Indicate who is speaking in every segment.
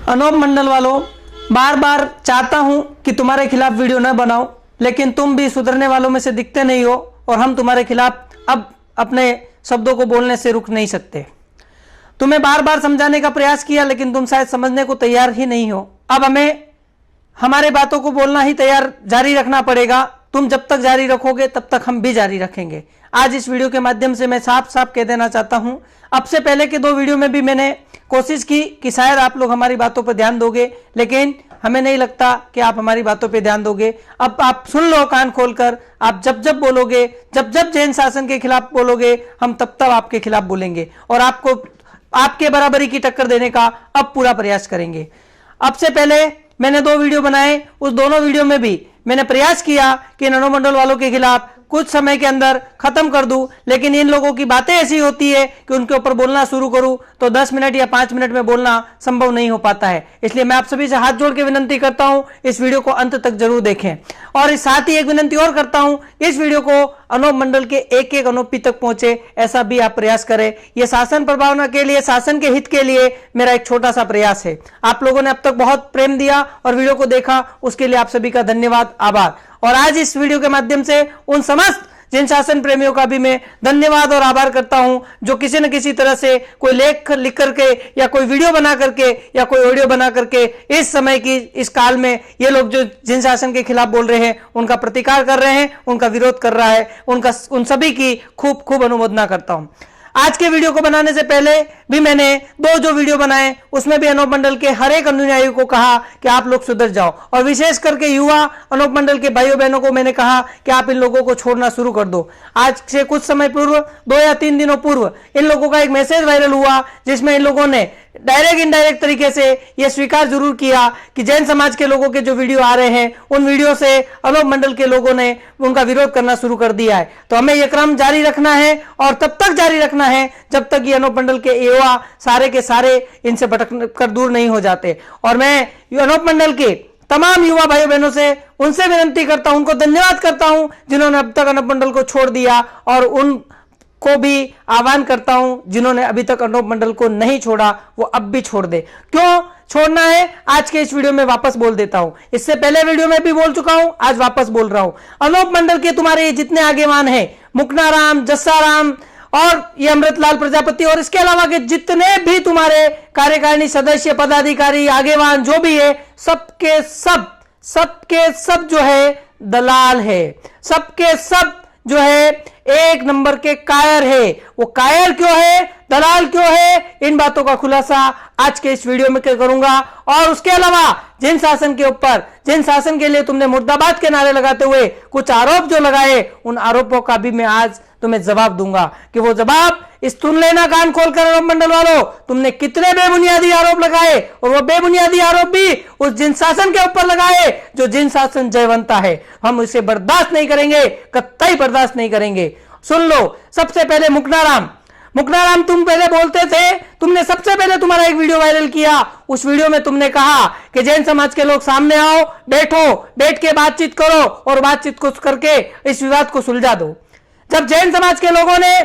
Speaker 1: अनोप मंडल वालों, बार बार चाहता हूं कि तुम्हारे खिलाफ वीडियो न बनाऊं, लेकिन तुम भी सुधरने वालों में से दिखते नहीं हो और हम तुम्हारे खिलाफ अब अपने शब्दों को बोलने से रुक नहीं सकते। तुम्हें बार बार समझाने का प्रयास किया, लेकिन तुम शायद समझने को तैयार ही नहीं हो। अब हमें हमारे बातों को बोलना ही जारी रखना पड़ेगा। तुम जब तक जारी रखोगे तब तक हम भी जारी रखेंगे। आज इस वीडियो के माध्यम से मैं साफ साफ कह देना चाहता हूं, अब से पहले के 2 वीडियो में भी मैंने कोशिश की कि शायद आप लोग हमारी बातों पर ध्यान दोगे, लेकिन हमें नहीं लगता कि आप हमारी बातों पे ध्यान दोगे। अब आप सुन लो कान खोलकर, आप जब जब बोलोगे, जब जब जैन शासन के खिलाफ बोलोगे, हम तब तब आपके खिलाफ बोलेंगे और आपको आपके बराबरी की टक्कर देने का अब पूरा प्रयास करेंगे। अब से पहले मैंने 2 वीडियो बनाए, उस दोनों वीडियो में भी मैंने प्रयास किया कि अनोप मंडल वालों के खिलाफ कुछ समय के अंदर खत्म कर दूं, लेकिन इन लोगों की बातें ऐसी होती है कि उनके ऊपर बोलना शुरू करूं तो 10 मिनट या 5 मिनट में बोलना संभव नहीं हो पाता है। इसलिए मैं आप सभी से हाथ जोड़ के विनंती करता हूं, इस वीडियो को अंत तक जरूर देखें। और इस साथ ही एक विनंती और करता हूं, इस वीडियो को अनोप मंडल के एक एक अनोपी तक पहुंचे, ऐसा भी आप प्रयास करें। यह शासन प्रभावना के लिए, शासन के हित के लिए मेरा एक छोटा सा प्रयास है। आप लोगों ने अब तक बहुत प्रेम दिया और वीडियो को देखा, उसके लिए आप सभी का धन्यवाद, आभार। और आज इस वीडियो के माध्यम से उन समस्त जिन शासन प्रेमियों का भी मैं धन्यवाद और आभार करता हूं, जो किसी न किसी तरह से कोई लेख लिख करके या कोई वीडियो बना करके या कोई ऑडियो बना करके इस समय की इस काल में ये लोग जो जिन शासन के खिलाफ बोल रहे हैं, उनका प्रतिकार कर रहे हैं, उनका विरोध कर रहा है, उन सभी की खूब खूब अनुमोदना करता हूं। आज के वीडियो को बनाने से पहले भी मैंने 2 जो वीडियो बनाए, उसमें भी अनोप मंडल के हर एक अनुयायी को कहा कि आप लोग सुधर जाओ, और विशेष करके युवा अनोप मंडल के भाइयों बहनों को मैंने कहा कि आप इन लोगों को छोड़ना शुरू कर दो। आज से कुछ समय पूर्व, 2 या 3 दिनों पूर्व, इन लोगों का एक मैसेज वायरल हुआ, जिसमें इन लोगों ने डायरेक्ट इनडायरेक्ट तरीके से यह स्वीकार जरूर किया कि जैन समाज के लोगों के जो वीडियो आ रहे हैं, उन वीडियो से अनोप मंडल के लोगों ने उनका विरोध करना शुरू कर दिया है। तो हमें यह क्रम जारी रखना है और तब तक जारी रखना है जब तक ये अनोप मंडल के युवा सारे के सारे इनसे भटक कर दूर नहीं हो जाते। और मैं अनोप मंडल के तमाम युवा भाइयों बहनों से उनसे विनती करता हूं, उनको धन्यवाद करता हूं जिन्होंने अब तक अनोप मंडल को छोड़ दिया, और उन को भी आह्वान करता हूं जिन्होंने अभी तक अनोप मंडल को नहीं छोड़ा, वो अब भी छोड़ दे। क्यों छोड़ना है, आज के इस वीडियो में वापस बोल देता हूं। इससे पहले वीडियो में भी बोल चुका हूं, आज वापस बोल रहा हूं। अनोप मंडल के तुम्हारे जितने आगेवान हैं, मुकनाराम, जस्साराम और ये अमृतलाल प्रजापति, और इसके अलावा के जितने भी तुम्हारे कार्यकारिणी सदस्य, पदाधिकारी, आगेवान जो भी है, सबके सब जो है दलाल है, सबके सब जो है एक नंबर के कायर है। वो कायर क्यों है, दलाल क्यों है, इन बातों का खुलासा आज के इस वीडियो में करूंगा। और उसके अलावा जिन शासन के ऊपर, जिन शासन के लिए तुमने मुर्दाबाद के नारे लगाते हुए कुछ आरोप जो लगाए, उन आरोपों का भी मैं आज तुम्हें जवाब दूंगा कि वो जवाब इस सुन लेना कान खोलकर अनोप मंडल वालों, तुमने कितने बेबुनियादी आरोप लगाए, और वो बेबुनियादी आरोप भी उस जिन शासन के ऊपर लगाए जो जिन शासन जयवंता है। हम इसे बर्दाश्त नहीं करेंगे, कतई बर्दाश्त नहीं करेंगे। सुन लो, सबसे पहले मुकनाराम, तुम पहले बोलते थे, तुमने सबसे पहले तुम्हारा एक वीडियो वायरल किया। उस वीडियो में तुमने कहा कि जैन समाज के लोग सामने आओ, बैठ के बातचीत करो और बातचीत को करके इस विवाद को सुलझा दो। जब जैन समाज के लोगों ने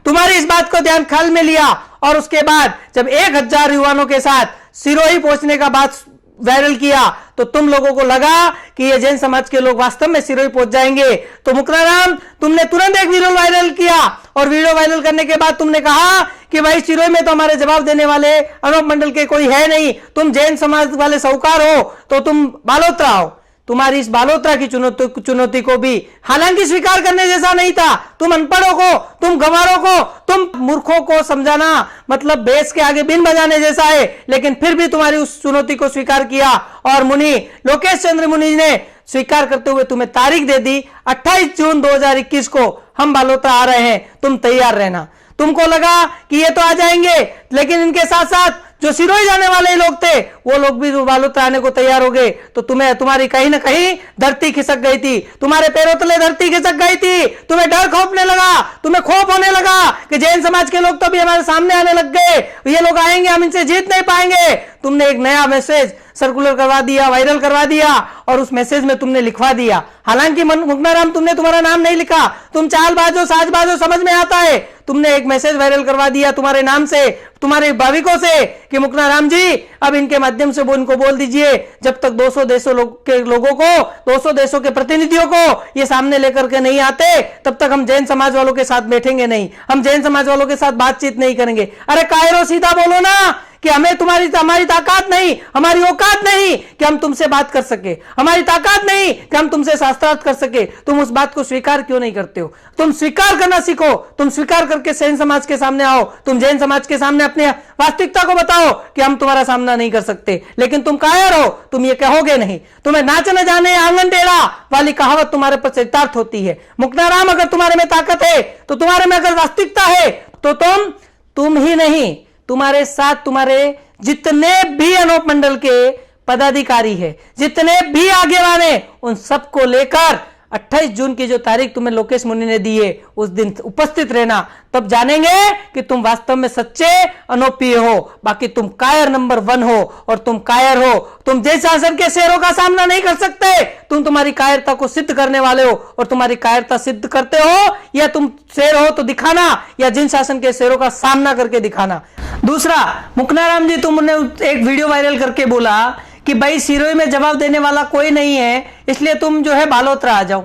Speaker 1: तुम्हारी इस बात को ध्यान ख्याल में लिया और उसके बाद जब 1000 युवाओं के साथ सिरोही पहुंचने का बात वायरल किया, तो तुम लोगों को लगा कि ये जैन समाज के लोग वास्तव में सिरोही पहुंच जाएंगे। तो मुकराराम, तुमने तुरंत एक वीडियो वायरल किया, और वीडियो वायरल करने के बाद तुमने कहा कि भाई सिरोही में तो हमारे जवाब देने वाले अनोप मंडल के कोई है नहीं, तुम जैन समाज वाले साहूकार हो तो तुम बालोत्रा हो। तुम्हारी इस बालोत्रा की चुनौती को भी हालांकि स्वीकार करने जैसा नहीं था। तुम अनपढ़ों को, तुम गंवारों को, तुम मूर्खों को समझाना मतलब बेस के आगे बिन बजाने जैसा है, लेकिन फिर भी तुम्हारी उस चुनौती को स्वीकार किया, और मुनि लोकेश चंद्र मुनि ने स्वीकार करते हुए तुम्हें तारीख दे दी 28 जून 2021 को हम बालोत्रा आ रहे हैं, तुम तैयार रहना। तुमको लगा कि ये तो आ जाएंगे, लेकिन इनके साथ साथ जो सिरोही जाने वाले लोग थे, वो लोग भी बालोत्रा आने को तैयार हो गए। तो तुम्हारी कहीं ना कहीं धरती खिसक गई थी, तुम्हारे पैरों तले धरती खिसक गई थी। तुम्हें डर खौफने लगा, तुम्हें खौफ होने लगा कि जैन समाज के लोग तो भी हमारे सामने आने लग गए, ये लोग आएंगे, हम इनसे जीत नहीं पाएंगे। तुमने एक नया मैसेज सर्कुलर करवा दिया, वायरल करवा दिया और उस मैसेज में तुमने लिखवा दिया। हालांकि मुक्नाराम तुमने तुम्हारा नाम नहीं लिखा, तुम चालबाजो साजबाजो समझ में आता है। तुमने एक मैसेज वायरल करवा दिया तुम्हारे नाम से, तुम्हारे भाविकों से कि मुक्नाराम जी अब इनके माध्यम से वो इनको बोल दीजिए जब तक 200 देशों के लोगों को, 200 देशों के प्रतिनिधियों को ये सामने लेकर के नहीं आते तब तक हम जैन समाज वालों के साथ बैठेंगे नहीं, हम जैन समाज वालों के साथ बातचीत नहीं करेंगे। अरे कायरो सीधा बोलो ना कि हमें हमारी ताकत नहीं, हमारी औकात नहीं कि हम तुमसे बात कर सके, हमारी ताकत नहीं कि हम तुमसे शास्त्रार्थ कर सके। तुम उस बात को स्वीकार क्यों नहीं करते हो? तुम स्वीकार करना सीखो, तुम स्वीकार करके जैन समाज के सामने आओ, तुम जैन समाज के सामने अपनी वास्तविकता को बताओ कि हम तुम्हारा सामना नहीं कर सकते। लेकिन तुम कायर हो, तुम ये कहोगे नहीं। तुम्हें नाच न जाने आंगन टेढ़ा वाली कहावत तुम्हारे पर चरितार्थ होती है। मुक्नाराम अगर तुम्हारे में ताकत है तो तुम्हारे में अगर वास्तविकता है तो तुम ही नहीं, तुम्हारे साथ तुम्हारे जितने भी अनूप मंडल के पदाधिकारी है, जितने भी आगेवान है, उन सबको लेकर 28 जून की जो तारीख तुम्हें लोकेश मुनि ने दी है उस दिन उपस्थित रहना, तब जानेंगे कि तुम वास्तव में सच्चे अनोपीय हो। बाकी तुम कायर नंबर 1 हो और तुम कायर हो, तुम जैन शासन के शेरों का सामना नहीं कर सकते। तुम तुम्हारी कायरता को सिद्ध करने वाले हो और तुम्हारी कायरता सिद्ध करते हो या तुम शेर हो तो दिखाना या जिन शासन के शेरों का सामना करके दिखाना। दूसरा, मुक्नाराम जी तुमने एक वीडियो वायरल करके बोला कि भाई सिरोही में जवाब देने वाला कोई नहीं है इसलिए तुम जो है बालोतरा आ जाओ।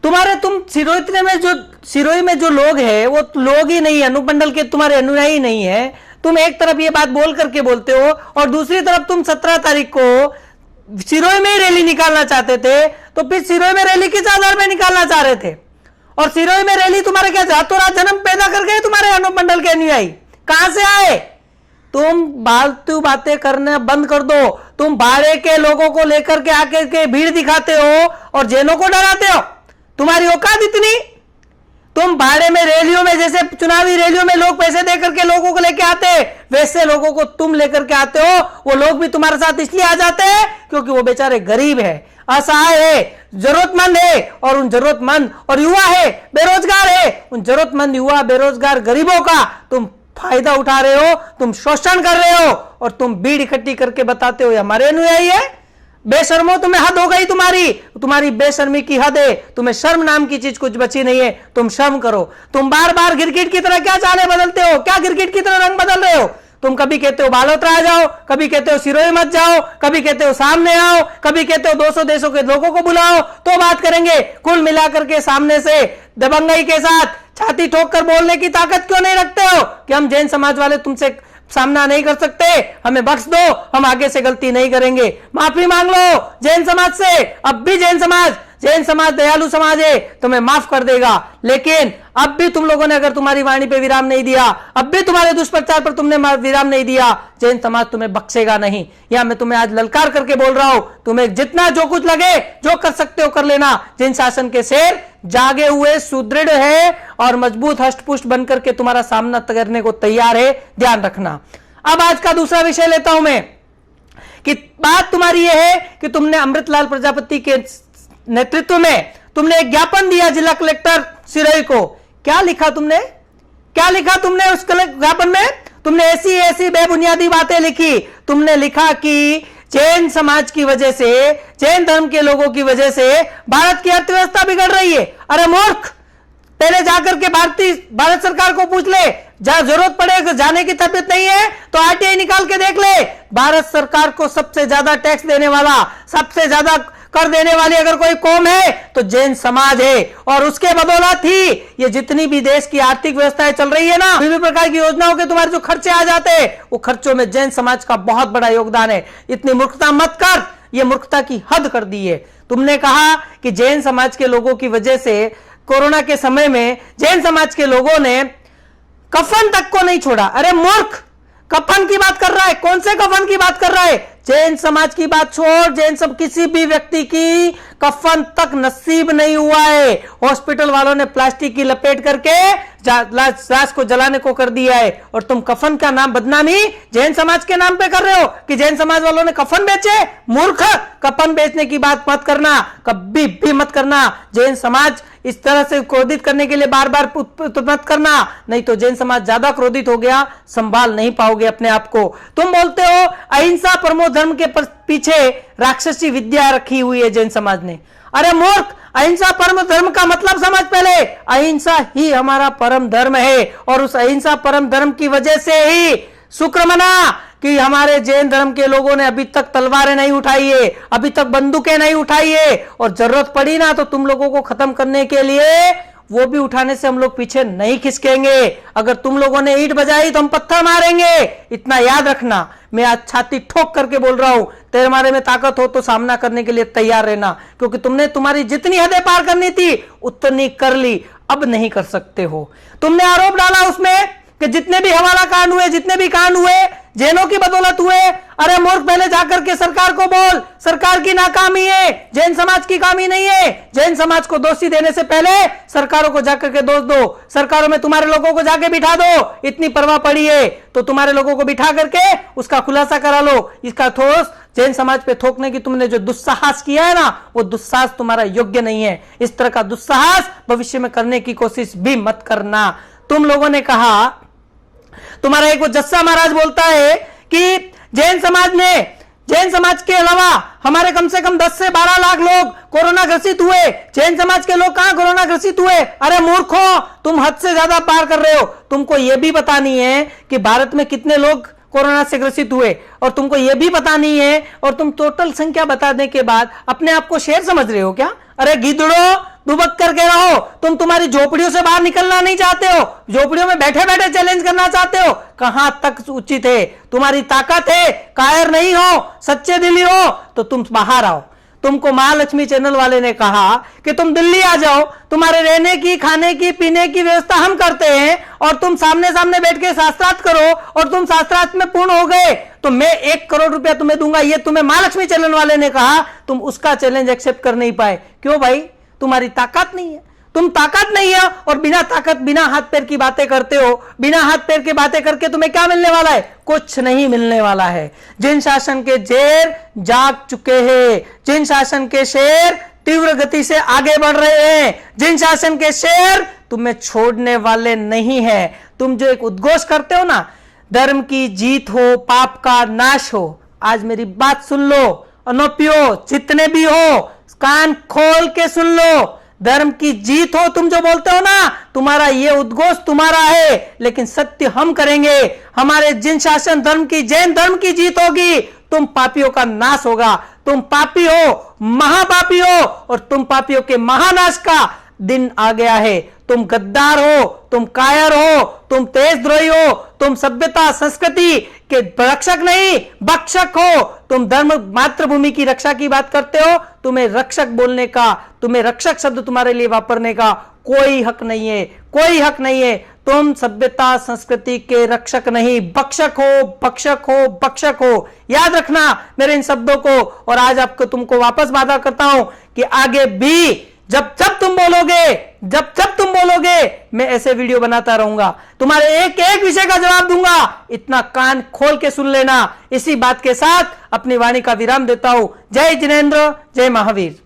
Speaker 1: तुम सिरोही में जो लोग हैं वो लोग ही नहीं है, अनूप मंडल के तुम्हारे अनुयायी नहीं है। तुम एक तरफ ये बात बोल करके बोलते हो और दूसरी तरफ तुम 17 तारीख को सिरोही में ही रैली निकालना चाहते थे, तो फिर सिरोही में रैली किस आधार में निकालना चाह रहे थे? और सिरोही में रैली तुम्हारे क्या रातों रात जन्म पैदा कर गए तुम्हारे अनूप मंडल के अनुयायी? कहां से आए? तुम फालतू बातें करना बंद कर दो। तुम भाड़े के लोगों को लेकर के आके के भीड़ दिखाते हो और जैनों को डराते हो। तुम्हारी औकात इतनी? तुम भाड़े में रैलियों में, जैसे चुनावी रैलियों में लोग पैसे देकर के लोगों को लेके आते हैं, वैसे लोगों को तुम लेकर के आते हो। वो लोग भी तुम्हारे साथ इसलिए आ जाते हैं क्योंकि वो बेचारे गरीब है, असहाय है, जरूरतमंद है, और उन जरूरतमंद और युवा है, बेरोजगार है, उन जरूरतमंद युवा बेरोजगार गरीबों का तुम फायदा उठा रहे हो, तुम शोषण कर रहे हो और तुम भीड़ इकट्ठी करके बताते हो हमारे अनुयायी है। बेशर्मो, तुम्हें हद हो गई, तुम्हारी बेशर्मी की हद है। तुम्हें शर्म नाम की चीज कुछ बची नहीं है, तुम शर्म करो। तुम बार बार गिरगिट की तरह क्या चाले बदलते हो? क्या गिरगिट की तरह रंग बदल रहे हो? तुम कभी कहते हो बालोतरा आ जाओ, कभी कहते हो सिरोही मत जाओ, कभी कहते हो सामने आओ, कभी कहते हो 200 देशों के लोगों को बुलाओ तो बात करेंगे। कुल मिलाकर के सामने से दबंगई के साथ छाती ठोक कर बोलने की ताकत क्यों नहीं रखते हो कि हम जैन समाज वाले तुमसे सामना नहीं कर सकते, हमें बख्श दो, हम आगे से गलती नहीं करेंगे। माफी मांग लो जैन समाज से। अब भी जैन समाज दयालु समाज है, तुम्हें माफ कर देगा। लेकिन अब भी तुम लोगों ने अगर तुम्हारी वाणी पे विराम नहीं दिया, अब भी तुम्हारे दुष्प्रचार पर तुमने विराम नहीं दिया, जैन समाज तुम्हें बख्शेगा नहीं। या मैं तुम्हें आज ललकार करके बोल रहा हूं, तुम्हें जितना जो कुछ लगे, जो कर सकते हो कर लेना। जैन शासन के शेर जागे हुए, सुदृढ़ है और मजबूत हष्टपुष्ट बनकर के तुम्हारा सामना करने को तैयार है, ध्यान रखना। अब आज का दूसरा विषय लेता हूं मैं कि बात तुम्हारी यह है कि तुमने अमृतलाल प्रजापति के नेतृत्व में तुमने एक ज्ञापन दिया जिला कलेक्टर सिरोही को। क्या लिखा तुमने उस ज्ञापन में? तुमने ऐसी बेबुनियादी बातें लिखी। तुमने लिखा कि जैन समाज की वजह से, जैन धर्म के लोगों की वजह से भारत की अर्थव्यवस्था बिगड़ रही है। अरे मूर्ख, पहले जाकर के भारत सरकार को पूछ ले, जहां जरूरत पड़े जाने की तबीयत नहीं है तो आरटीआई निकाल के देख ले। भारत सरकार को सबसे ज्यादा टैक्स देने वाला, सबसे ज्यादा कर देने वाली अगर कोई कौम है तो जैन समाज है। और उसके बदौलत ही ये जितनी भी देश की आर्थिक व्यवस्थाएं चल रही है ना, विभिन्न प्रकार की योजनाओं के तुम्हारे जो खर्चे आ जाते हैं, वो खर्चों में जैन समाज का बहुत बड़ा योगदान है। इतनी मूर्खता मत कर, ये मूर्खता की हद कर दी है। तुमने कहा कि जैन समाज के लोगों की वजह से कोरोना के समय में जैन समाज के लोगों ने कफन तक को नहीं छोड़ा। अरे मूर्ख, कफन की बात कर रहा है? कौन से कफन की बात कर रहा है? जैन समाज की बात छोड़, जैन सब किसी भी व्यक्ति की कफन तक नसीब नहीं हुआ है। हॉस्पिटल वालों ने प्लास्टिक की लपेट करके लाश को जलाने को कर दिया है और तुम कफन का नाम बदनामी जैन समाज के नाम पे कर रहे हो कि जैन समाज वालों ने कफन बेचे। मूर्ख, कफन बेचने की बात मत करना, कभी भी मत करना। जैन समाज इस तरह से क्रोधित करने के लिए बार बार मत करना, नहीं तो जैन समाज ज्यादा क्रोधित हो गया, संभाल नहीं पाओगे अपने आप को। तुम बोलते हो अहिंसा परमो धर्म के पीछे राक्षसी विद्या रखी हुई है जैन समाज ने। अरे मूर्ख, अहिंसा परम धर्म का मतलब समझ पहले। अहिंसा ही हमारा परम धर्म है और उस अहिंसा परम धर्म की वजह से ही शुक्र मना कि हमारे जैन धर्म के लोगों ने अभी तक तलवारें नहीं उठाई है, अभी तक बंदूकें नहीं उठाई है, और जरूरत पड़ी ना तो तुम लोगों को खत्म करने के लिए वो भी उठाने से हम लोग पीछे नहीं खिसकेंगे। अगर तुम लोगों ने ईंट बजाई तो हम पत्थर मारेंगे, इतना याद रखना। मैं आज छाती ठोक करके बोल रहा हूं, तेरे मारे में ताकत हो तो सामना करने के लिए तैयार रहना, क्योंकि तुमने तुम्हारी जितनी हदें पार करनी थी उतनी कर ली, अब नहीं कर सकते हो। तुमने आरोप डाला उसमें कि जितने भी हवाला कांड हुए, जितने भी कांड हुए जैनों की बदौलत हुए। अरे मूर्ख, पहले जाकर के सरकार को बोल, सरकार की नाकामी है, जैन समाज की कामी नहीं है। जैन समाज को दोषी देने से पहले सरकारों को जाकर के दोष दो, सरकारों में तुम्हारे लोगों को जाके बिठा दो। इतनी परवाह पड़ी है तो तुम्हारे लोगों को बिठा करके उसका खुलासा करा लो। इसका ठोस जैन समाज पे थोकने की तुमने जो दुस्साहस किया है ना, वो दुस्साहस तुम्हारा योग्य नहीं है। इस तरह का दुस्साहस भविष्य में करने की कोशिश भी मत करना। तुम लोगों ने कहा, तुम्हारा एक वो जस्सा महाराज बोलता है कि जैन समाज के अलावा हमारे कम से कम 10 से 12 लाख लोग कोरोना ग्रसित हुए। जैन समाज के लोग कहां कोरोना ग्रसित हुए? अरे मूर्खों, तुम हद से ज्यादा पार कर रहे हो। तुमको यह भी पता नहीं है कि भारत में कितने लोग कोरोना से ग्रसित हुए, और तुमको यह भी पता नहीं है, और तुम टोटल संख्या बताने के बाद अपने आप को शेर समझ रहे हो क्या? अरे गिद्धड़ो, दुबक करके रहो। तुम तुम्हारी झोपड़ियों से बाहर निकलना नहीं चाहते हो, झोपड़ियों में बैठे बैठे चैलेंज करना चाहते हो। कहां तक उचित है? तुम्हारी ताकत है, कायर नहीं हो, सच्चे दिली हो तो तुम बाहर आओ। तुमको महालक्ष्मी चैनल वाले ने कहा कि तुम दिल्ली आ जाओ, तुम्हारे रहने की, खाने की, पीने की व्यवस्था हम करते हैं, और तुम सामने सामने बैठ के शास्त्रार्थ करो, और तुम शास्त्रार्थ में पूर्ण हो गए तो मैं 1 करोड़ रुपया तुम्हें दूंगा। ये तुम्हें महालक्ष्मी चैनल वाले ने कहा, तुम उसका चैलेंज एक्सेप्ट कर नहीं पाए। क्यों भाई? तुम्हारी ताकत नहीं है, तुम ताकत नहीं है, और बिना ताकत, बिना हाथ पैर की बातें करते हो। बिना हाथ पैर की बातें करके तुम्हें क्या मिलने वाला है? कुछ नहीं मिलने वाला है। जिन शासन के जेर जाग चुके हैं, जिन शासन के शेर तीव्र गति से आगे बढ़ रहे हैं, जिन शासन के शेर तुम्हें छोड़ने वाले नहीं है। तुम जो एक उद्घोष करते हो ना, धर्म की जीत हो, पाप का नाश हो, आज मेरी बात सुन लो। अनोपियो जितने भी हो, कान खोल के सुन लो। धर्म की जीत हो, तुम जो बोलते हो ना, तुम्हारा ये उद्घोष तुम्हारा है, लेकिन सत्य हम करेंगे। हमारे जिन शासन धर्म की, जैन धर्म की जीत होगी, तुम पापियों का नाश होगा। तुम पापी हो, महापापी हो, और तुम पापियों के महानाश का दिन आ गया है। तुम गद्दार हो, तुम कायर हो, तुम देशद्रोही हो, तुम सभ्यता संस्कृति के रक्षक नहीं भक्षक हो। तुम धर्म मातृभूमि की रक्षा की बात करते हो, तुम्हें रक्षक बोलने का, तुम्हें रक्षक शब्द तुम्हारे लिए वापरने का कोई हक नहीं है, कोई हक नहीं है। तुम सभ्यता संस्कृति के रक्षक नहीं, भक्षक हो, भक्षक हो, भक्षक हो। याद रखना मेरे इन शब्दों को। और आज आपको तुमको वापस वादा करता हूं कि आगे भी जब तुम बोलोगे मैं ऐसे वीडियो बनाता रहूंगा, तुम्हारे एक एक विषय का जवाब दूंगा। इतना कान खोल के सुन लेना। इसी बात के साथ अपनी वाणी का विराम देता हूं। जय जिनेंद्र, जय महावीर।